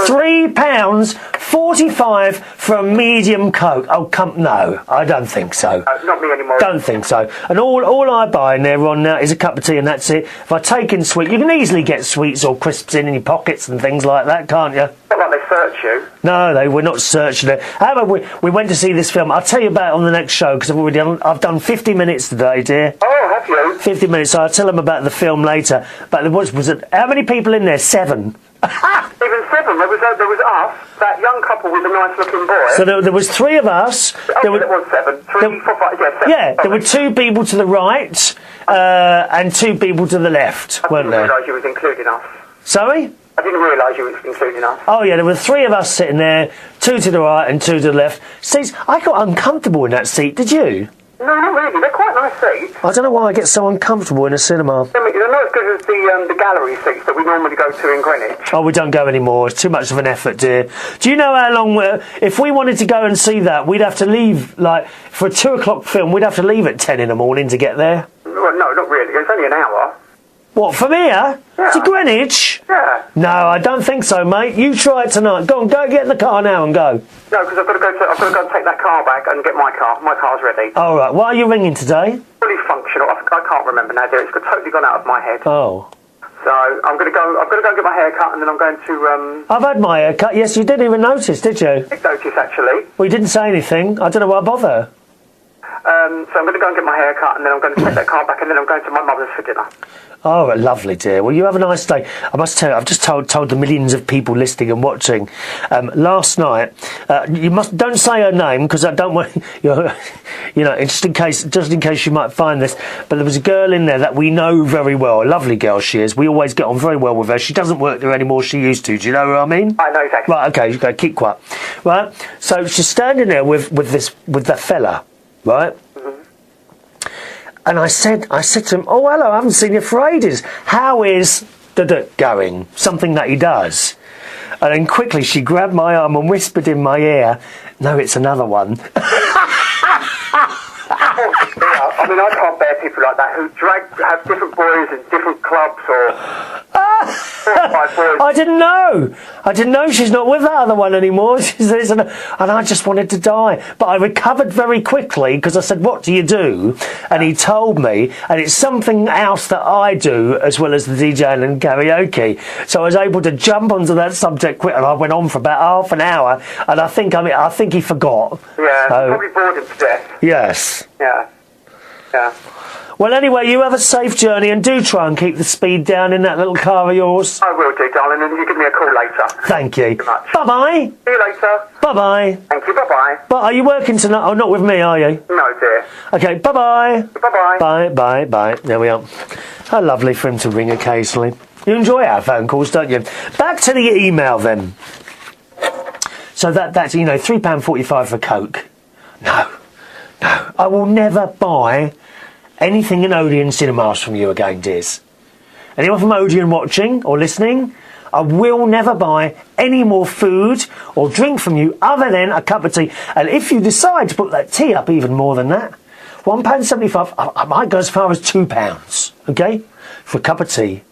Speaker 1: £3.45 for a medium Coke. Oh, no, I don't think so.
Speaker 2: Not me anymore.
Speaker 1: Don't think so. And all I buy in there, Ron, now is a cup of tea and that's it. If I take in sweet, you can easily get sweets or crisps in your pockets and things like that, can't you?
Speaker 2: Not like they search you.
Speaker 1: No, they were not searching it. However, we went to see this film. I'll tell you about it on the next show because I've done 50 minutes today, dear.
Speaker 2: Oh, have you?
Speaker 1: 50 minutes. So I'll tell them about the film later. But there was how many people in there? 7.
Speaker 2: Even 7. There was us, that young couple with a nice looking boy.
Speaker 1: So there was 3 of us.
Speaker 2: There was 7. 3, 4, 5. Yeah, 7.
Speaker 1: Yeah, there were 2 people to the right and 2 people to the left, weren't there?
Speaker 2: I didn't realise you was including us.
Speaker 1: Sorry?
Speaker 2: I didn't realise you was including us.
Speaker 1: Oh yeah, there were 3 of us sitting there, 2 to the right and 2 to the left. Seats. I got uncomfortable in that seat. Did you?
Speaker 2: No, not really. They're quite nice seats.
Speaker 1: I don't know why I get so uncomfortable in a cinema.
Speaker 2: They're not as good as the gallery seats that we normally go to in Greenwich.
Speaker 1: Oh, we don't go anymore. It's too much of an effort, dear. Do you know how long if we wanted to go and see that, we'd have to leave, like, for a 2 o'clock film, we'd have to leave at 10 in the morning to get there?
Speaker 2: Well, no, not really. It's only an hour.
Speaker 1: What, from here?
Speaker 2: Yeah.
Speaker 1: To Greenwich?
Speaker 2: Yeah.
Speaker 1: No, I don't think so, mate. You try it tonight. Go get in the car now and go.
Speaker 2: No, because I've got to go and take that car back and get my car. My car's ready.
Speaker 1: All right. Why are you ringing today?
Speaker 2: Fully functional. I can't remember now, dear. It's totally gone out of my head.
Speaker 1: Oh.
Speaker 2: So I'm going to go. I've got to go and get my hair cut, and then I'm going to.
Speaker 1: I've had my hair cut. Yes, you didn't even notice, did you?
Speaker 2: I did notice, actually.
Speaker 1: Well, you didn't say anything. I don't know why bother.
Speaker 2: So I'm going to go and get my hair cut, and then I'm going to take that car back, and then I'm going to my mother's for dinner.
Speaker 1: Oh, lovely, dear. Well, you have a nice day. I must tell you, I've just told the millions of people listening and watching. Last night, don't say her name because I don't want just in case you might find this. But there was a girl in there that we know very well. A lovely girl she is. We always get on very well with her. She doesn't work there anymore. She used to. Do you know what I mean?
Speaker 2: I know exactly.
Speaker 1: Right. Okay. You go. Keep quiet. Right. So she's standing there with the fella. Right. And I said to him, "Oh, hello, I haven't seen you for ages. How is going?" Something that he does. And then quickly she grabbed my arm and whispered in my ear, "No, it's another one."
Speaker 2: I mean, I can't bear people like that who have different boys in different clubs or... 4 or 5 boys.
Speaker 1: I didn't know. I didn't know she's not with that other one anymore. And I just wanted to die. But I recovered very quickly because I said, what do you do? And he told me, and it's something else that I do as well as the DJing and karaoke. So I was able to jump onto that subject quick, and I went on for about half an hour, and I think he forgot.
Speaker 2: Yeah, probably bored him to death.
Speaker 1: Yes.
Speaker 2: Yeah. Yeah.
Speaker 1: Well, anyway, you have a safe journey, and do try and keep the speed down in that little car of yours.
Speaker 2: I will do, darling, and you give me a call later.
Speaker 1: Thank you.
Speaker 2: Thank you much.
Speaker 1: Bye-bye.
Speaker 2: See you later.
Speaker 1: Bye-bye.
Speaker 2: Thank you, bye-bye.
Speaker 1: But are you working tonight? Oh, not with me, are you?
Speaker 2: No, dear.
Speaker 1: Okay, bye-bye.
Speaker 2: Bye-bye.
Speaker 1: Bye. There we are. How lovely for him to ring occasionally. You enjoy our phone calls, don't you? Back to the email, then. So that's, £3.45 for Coke. No. I will never buy anything in Odeon Cinemas from you again, dears. Anyone from Odeon watching or listening? I will never buy any more food or drink from you other than a cup of tea. And if you decide to put that tea up even more than that, £1.75, I might go as far as £2, okay? For a cup of tea.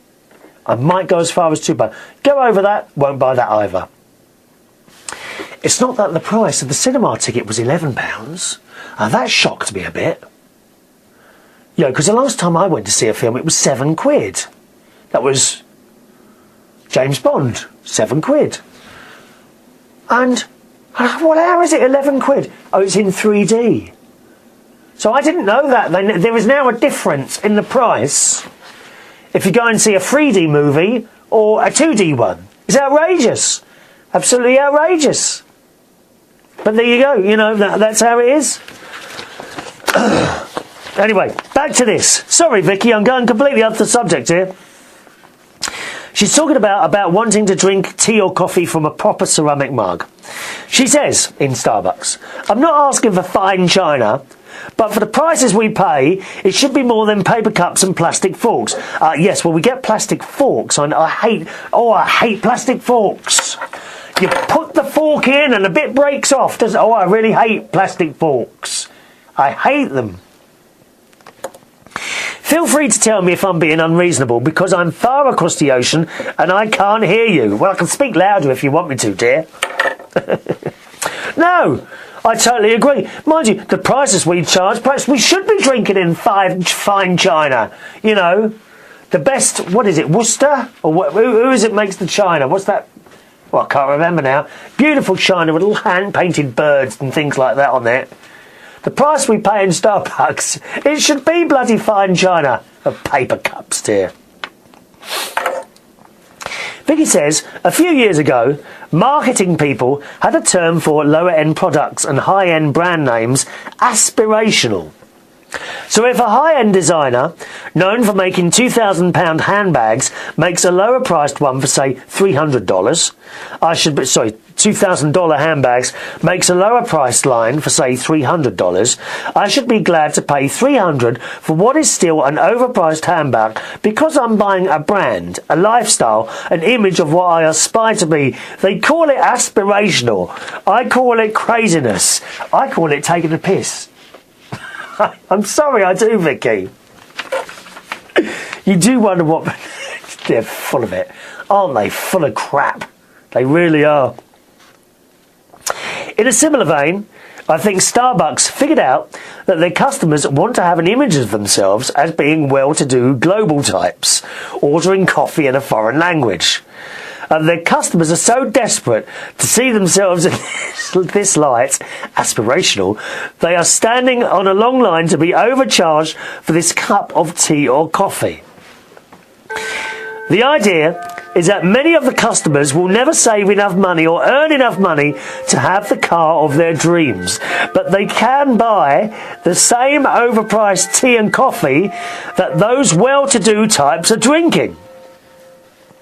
Speaker 1: I might go as far as £2. Go over that, won't buy that either. It's not that the price of the cinema ticket was £11. That shocked me a bit. Because the last time I went to see a film, it was £7. That was James Bond, £7. And, well, how is it £11? Oh, it's in 3D. So I didn't know that. There is now a difference in the price if you go and see a 3D movie or a 2D one. It's outrageous. Absolutely outrageous. But there you go. That's how it is. Anyway, back to this. Sorry, Vicky, I'm going completely off the subject here. She's talking about wanting to drink tea or coffee from a proper ceramic mug. She says, in Starbucks, I'm not asking for fine china, but for the prices we pay, it should be more than paper cups and plastic forks. Yes, well, we get plastic forks. I hate plastic forks. You put the fork in and a bit breaks off. I really hate plastic forks. I hate them. Feel free to tell me if I'm being unreasonable, because I'm far across the ocean and I can't hear you. Well, I can speak louder if you want me to, dear. No, I totally agree. Mind you, the prices we charge, perhaps we should be drinking in fine china. The best, what is it, Worcester? Or who is it makes the china? What's that? Well, I can't remember now. Beautiful china with little hand-painted birds and things like that on there. The price we pay in Starbucks, it should be bloody fine china of paper cups, dear. Vicky says, a few years ago, marketing people had a term for lower-end products and high-end brand names, aspirational. So if a high-end designer, known for making £2,000 handbags, makes a lower-priced one for, say, $300, $2,000 handbags makes a lower-priced line for, say, $300, I should be glad to pay $300 for what is still an overpriced handbag because I'm buying a brand, a lifestyle, an image of what I aspire to be. They call it aspirational. I call it craziness. I call it taking the piss. I'm sorry, I do, Vicky. You do wonder what... They're full of it. Aren't they? Full of crap. They really are. In a similar vein, I think Starbucks figured out that their customers want to have an image of themselves as being well-to-do global types, ordering coffee in a foreign language. And their customers are so desperate to see themselves in this light, aspirational, they are standing on a long line to be overcharged for this cup of tea or coffee. The idea is that many of the customers will never save enough money or earn enough money to have the car of their dreams, but they can buy the same overpriced tea and coffee that those well-to-do types are drinking.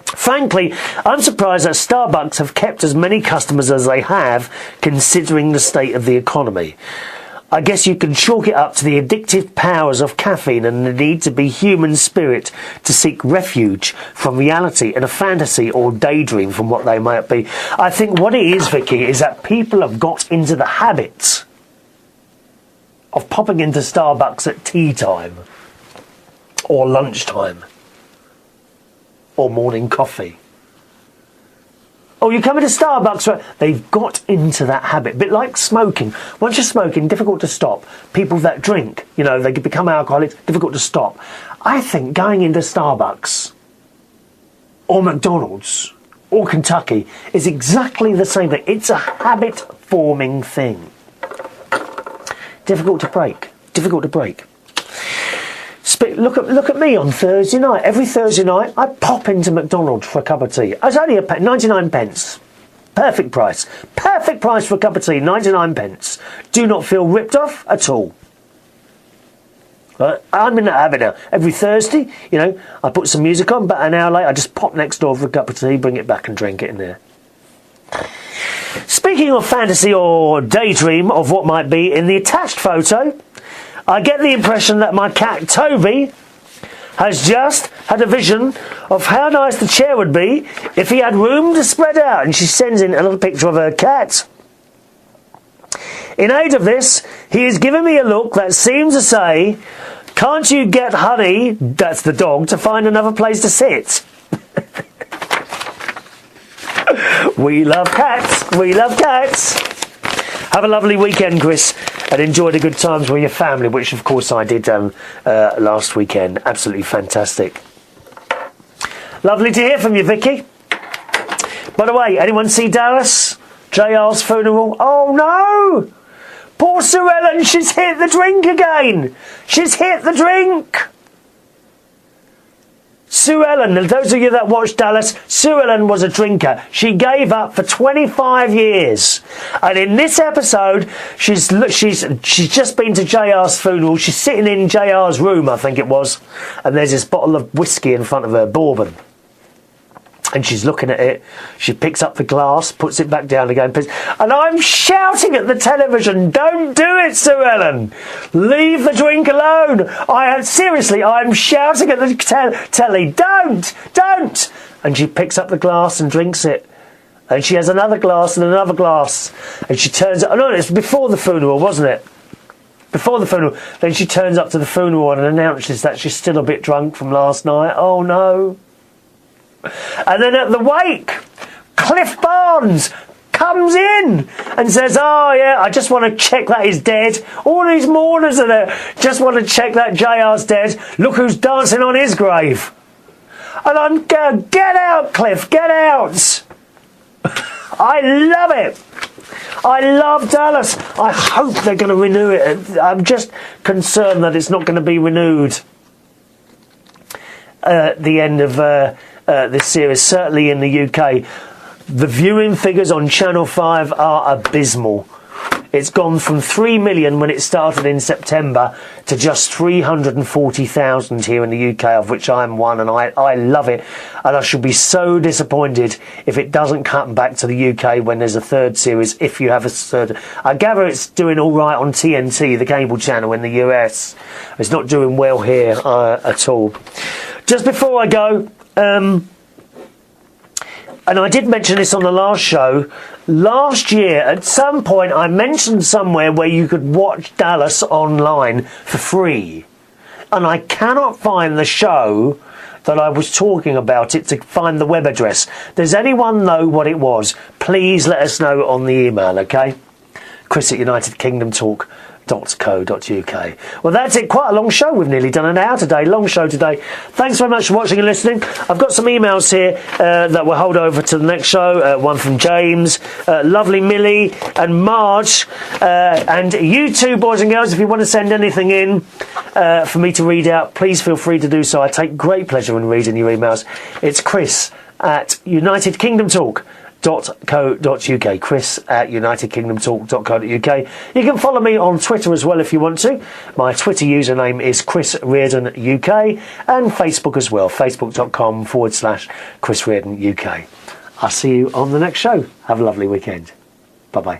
Speaker 1: Frankly, I'm surprised that Starbucks have kept as many customers as they have, considering the state of the economy. I guess you can chalk it up to the addictive powers of caffeine and the need to be human spirit to seek refuge from reality in a fantasy or daydream from what they might be. I think what it is, Vicky, is that people have got into the habit of popping into Starbucks at tea time or lunchtime. or morning coffee. Oh, you come into Starbucks, right? They've got into that habit. A bit like smoking. Once you're smoking, difficult to stop. People that drink, you know, they become alcoholics, difficult to stop. I think going into Starbucks or McDonald's or Kentucky is exactly the same thing. It's a habit-forming thing. Difficult to break. Difficult to break. Look at me on Thursday night. Every Thursday night, I pop into McDonald's for a cup of tea. It's only 99 pence. Perfect price. Perfect price for a cup of tea, 99 pence. Do not feel ripped off at all. I'm in that habit now. Every Thursday, you know, I put some music on, but an hour later, I just pop next door for a cup of tea, bring it back and drink it in there. Speaking of fantasy or daydream of what might be in the attached photo, I get the impression that my cat Toby has just had a vision of how nice the chair would be if he had room to spread out, and she sends in a little picture of her cat. In aid of this, he has given me a look that seems to say, "Can't you get Honey," that's the dog, "to find another place to sit?" We love cats. We love cats. Have a lovely weekend, Chris, and enjoy the good times with your family, which of course I did last weekend. Absolutely fantastic. Lovely to hear from you, Vicky. By the way, anyone see Dallas? JR's funeral? Oh no! Poor Sue Ellen, she's hit the drink again! She's hit the drink! Sue Ellen, those of you that watched Dallas, Sue Ellen was a drinker. She gave up for 25 years. And in this episode, she's just been to JR's funeral. She's sitting in JR's room, I think it was. And there's this bottle of whiskey in front of her, bourbon. And she's looking at it. She picks up the glass, puts it back down again. And I'm shouting at the television, "Don't do it, Sue Ellen! Leave the drink alone!" Seriously, I'm shouting at the telly, "Don't! Don't!" And she picks up the glass and drinks it. And she has another glass and another glass. And she turns... Oh, no, it's before the funeral, wasn't it? Before the funeral. Then she turns up to the funeral and announces that she's still a bit drunk from last night. Oh, no. And then at the wake, Cliff Barnes comes in and says, "Oh yeah, I just want to check that he's dead. All these mourners are there. Just want to check that JR's dead. Look who's dancing on his grave." And I'm going, "Get out, Cliff, get out." I love it. I love Dallas. I hope they're going to renew it. I'm just concerned that it's not going to be renewed at the end of this series, certainly in the UK. The viewing figures on Channel 5 are abysmal. It's gone from 3 million when it started in September to just 340,000 here in the UK, of which I'm one, and I love it. And I should be so disappointed if it doesn't come back to the UK when there's a third series, if you have a third. I gather it's doing all right on TNT, the cable channel in the US. It's not doing well here at all. Just before I go, and I did mention this on the last show, last year at some point I mentioned somewhere where you could watch Dallas online for free, and I cannot find the show that I was talking about it to find the web address. Does anyone know what it was? Please let us know on the email, okay? Chris@UnitedKingdomTalk.co.uk. Well, that's it. Quite a long show. We've nearly done an hour today. Long show today. Thanks very much for watching and listening. I've got some emails here that we'll hold over to the next show. One from James, lovely Millie and Marge, and you too, boys and girls. If you want to send anything in for me to read out, please feel free to do so. I take great pleasure in reading your emails. It's Chris@UnitedKingdomTalk.co.uk. Chris@UnitedKingdomTalk.co.uk. You can follow me on Twitter as well if you want to. My Twitter username is Chris Reardon UK, and Facebook as well, facebook.com/Chris Reardon UK. I'll see you on the next show. Have a lovely weekend. Bye bye.